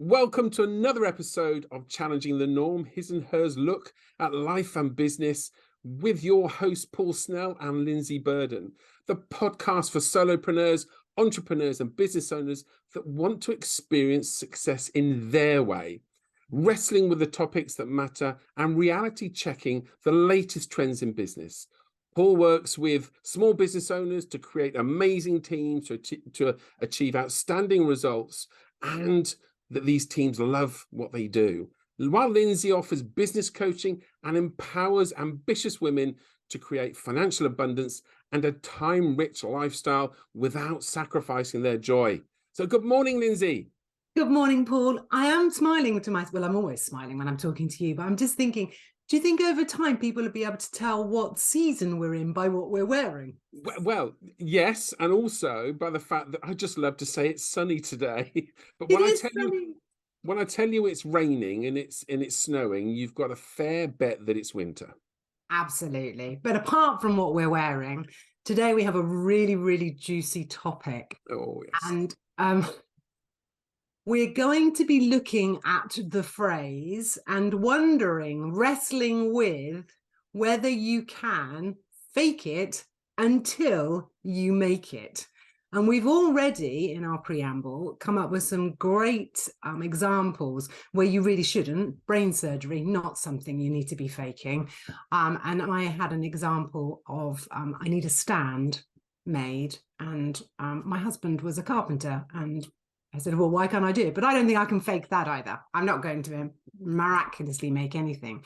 Welcome to another episode of Challenging the Norm, his and hers look at life and business with your hosts, Paul Snell and Lindsey Burden, the podcast for solopreneurs, entrepreneurs, and business owners that want to experience success in their way, wrestling with the topics that matter and reality checking the latest trends in business. Paul works with small business owners to create amazing teams to achieve outstanding results, and that these teams love what they do. While Lindsey offers business coaching and empowers ambitious women to create financial abundance and a time-rich lifestyle without sacrificing their joy. So good morning, Lindsey. Good morning, Paul. I am smiling to myself. Well, I'm always smiling when I'm talking to you, but I'm just thinking, do you think over time people will be able to tell what season we're in by what we're wearing? Well, yes, and also by the fact that I just love to say it's sunny today. But It is sunny. when I tell you it's raining and it's snowing, you've got a fair bet that it's winter. Absolutely. But apart from what we're wearing, today we have a really, really juicy topic. Oh, yes. And we're going to be looking at the phrase and wondering, wrestling with whether you can fake it until you make it. And we've already, in our preamble, come up with some great examples where you really shouldn't. Brain surgery, not something you need to be faking. And I had an example of I need a stand made, and my husband was a carpenter, and I said, well, why can't I do it? But I don't think I can fake that either. I'm not going to miraculously make anything.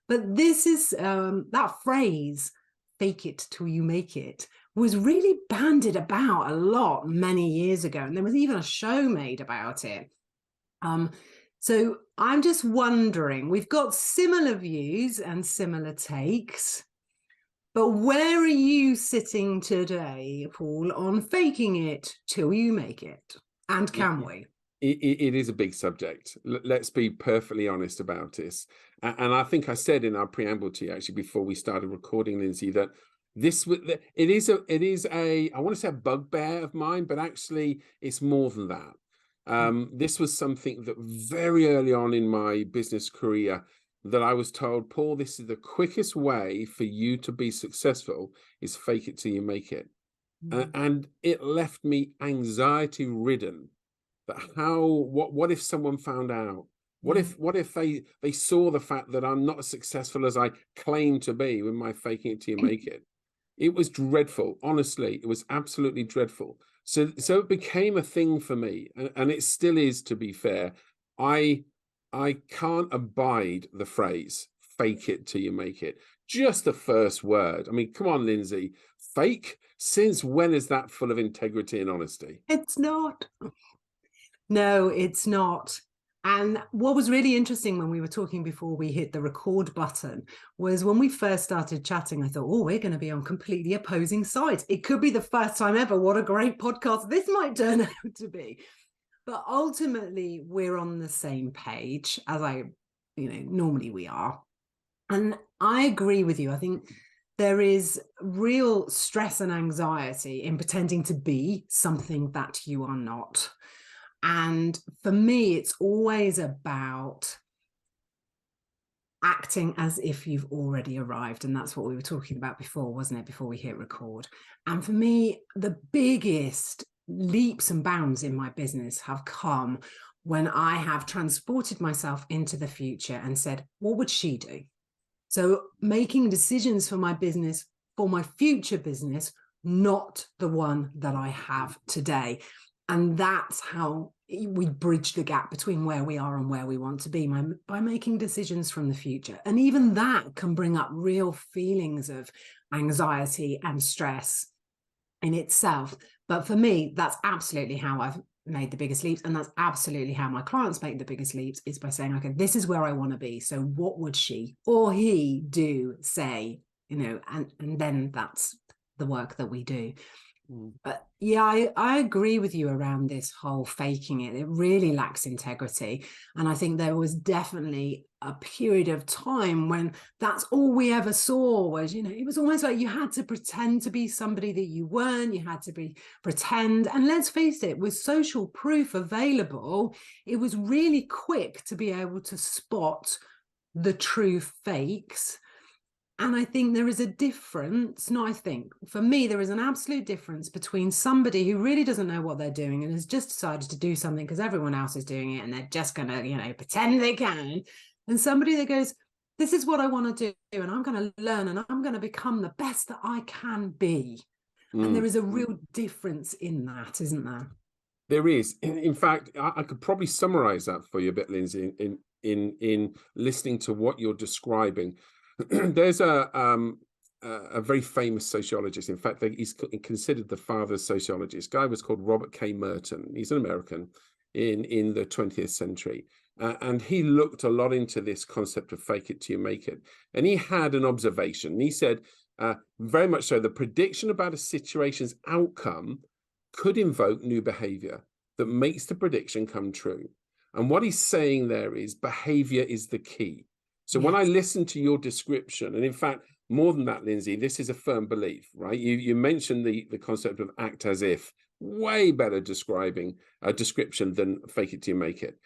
But this is that phrase, fake it till you make it, was really bandied about a lot many years ago. And there was even a show made about it. So I'm just wondering, we've got similar views and similar takes, but where are you sitting today, Paul, on faking it till you make it? And can we? It is a big subject. Let's be perfectly honest about this. And I think I said in our preamble to you, actually, before we started recording, Lindsey, that it is a I want to say a bugbear of mine, but actually it's more than that. This was something that very early on in my business career that I was told, Paul, this is the quickest way for you to be successful is fake it till you make it. And it left me anxiety ridden. That what if someone found out? What if they saw the fact that I'm not as successful as I claim to be with my faking it till you make it? It was dreadful. Honestly, it was absolutely dreadful. So it became a thing for me, and it still is, to be fair. I can't abide the phrase fake it till you make it. Just the first word. I mean, come on, Lindsey. Fake? Since when is that full of integrity and honesty? It's not. No, it's not. And what was really interesting when we were talking before we hit the record button was when we first started chatting, I thought, oh, we're going to be on completely opposing sides. It could be the first time ever. What a great podcast this might turn out to be. But ultimately, we're on the same page, as normally we are. And I agree with you. I think there is real stress and anxiety in pretending to be something that you are not. And for me, it's always about acting as if you've already arrived. And that's what we were talking about before, wasn't it? Before we hit record. And for me, the biggest leaps and bounds in my business have come when I have transported myself into the future and said, what would she do? So making decisions for my business, for my future business, not the one that I have today. And that's how we bridge the gap between where we are and where we want to be by making decisions from the future. And even that can bring up real feelings of anxiety and stress in itself. But for me, that's absolutely how I've made the biggest leaps. And that's absolutely how my clients make the biggest leaps, is by saying, okay, this is where I want to be. So what would she or he do, say, and then that's the work that we do. Mm. Yeah, I agree with you around this whole faking it. It really lacks integrity. And I think there was definitely a period of time when that's all we ever saw was, it was almost like you had to pretend to be somebody that you weren't. You had to pretend. And let's face it, with social proof available, it was really quick to be able to spot the true fakes. And I think there is a difference. No, I think for me, there is an absolute difference between somebody who really doesn't know what they're doing and has just decided to do something because everyone else is doing it and they're just going to, pretend they can. And somebody that goes, this is what I want to do and I'm going to learn and I'm going to become the best that I can be. And there is a real difference in that, isn't there? There is. In fact, I could probably summarize that for you a bit, Lindsay, in listening to what you're describing. There's a very famous sociologist. In fact, he's considered the father of sociology. This guy was called Robert K. Merton. He's an American in the 20th century. And he looked a lot into this concept of fake it till you make it. And he had an observation. He said, very much so, the prediction about a situation's outcome could invoke new behavior that makes the prediction come true. And what he's saying there is behavior is the key. So when I listen to your description, and in fact, more than that, Lindsay, this is a firm belief, right? You mentioned the concept of act as if, way better describing a description than fake it till you make it.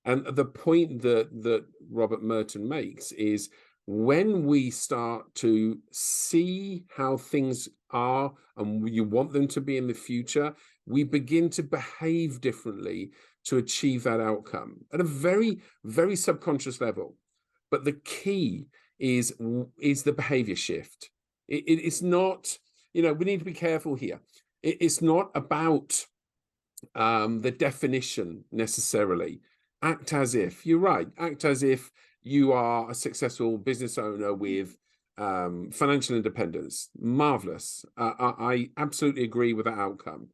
And the point that Robert Merton makes is when we start to see how things are and you want them to be in the future, we begin to behave differently to achieve that outcome at a very, very subconscious level. But the key is the behavior shift. It's not, we need to be careful here. It's not about the definition necessarily. Act as if, you're right, act as if you are a successful business owner with financial independence. Marvelous. I absolutely agree with that outcome.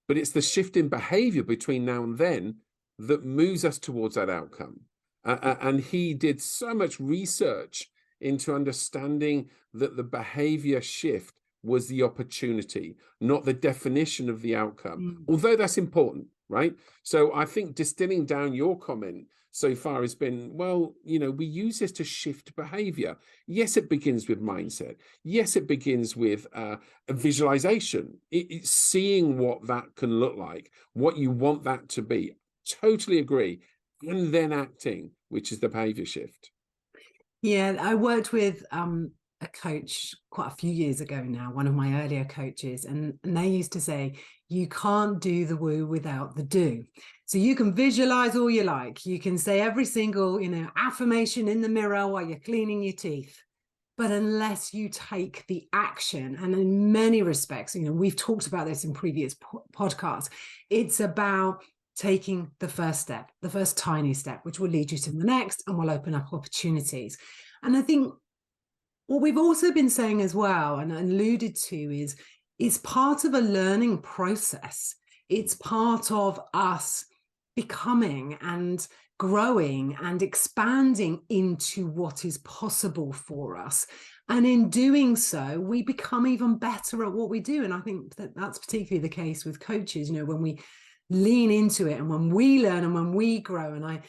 But it's the shift in behavior between now and then that moves us towards that outcome. And he did so much research into understanding that the behavior shift was the opportunity, not the definition of the outcome, although that's important, right? So I think distilling down your comment so far has been, well, we use this to shift behavior. Yes, it begins with mindset. Yes, it begins with a visualization. It's seeing what that can look like, what you want that to be. Totally agree. And then acting, which is the behavior shift. Yeah, I worked with a coach quite a few years ago now, one of my earlier coaches, and they used to say, you can't do the woo without the do. So you can visualize all you like. You can say every single, affirmation in the mirror while you're cleaning your teeth. But unless you take the action, and in many respects, we've talked about this in previous podcasts, it's about taking the first step, the first tiny step, which will lead you to the next and will open up opportunities. And I think what we've also been saying as well and alluded to is part of a learning process. It's part of us becoming and growing and expanding into what is possible for us. And in doing so, we become even better at what we do. And I think that that's particularly the case with coaches, when we lean into it and when we learn and when we grow. And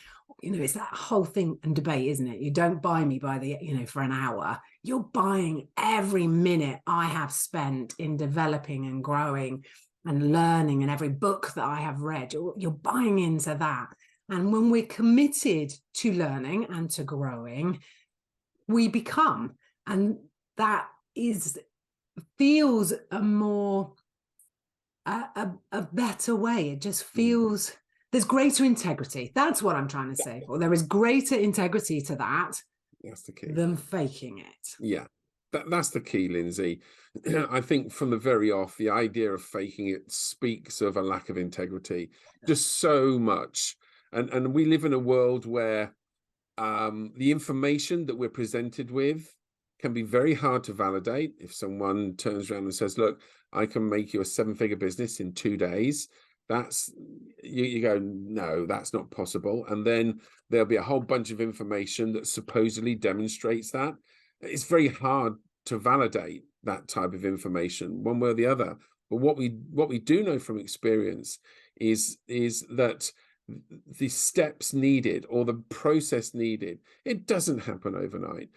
it's that whole thing and debate, isn't it? You don't buy me by for an hour. You're buying every minute I have spent in developing and growing and learning, and every book that I have read. You're buying into that. And when we're committed to learning and to growing, we become, and that feels a more a better way. It just feels there's greater integrity. That's what I'm trying to say. Or there is greater integrity to that. That's the key. Than faking it. Yeah, that's the key, Lindsay. I think from the very off, the idea of faking it speaks of a lack of integrity, just so much. And we live in a world where the information that we're presented with can be very hard to validate. If someone turns around and says, look, I can make you a 7-figure business in 2 days, that's you go, no, that's not possible. And then there'll be a whole bunch of information that supposedly demonstrates that. It's very hard to validate that type of information one way or the other. But what we do know from experience is that the steps needed or the process needed, it doesn't happen overnight.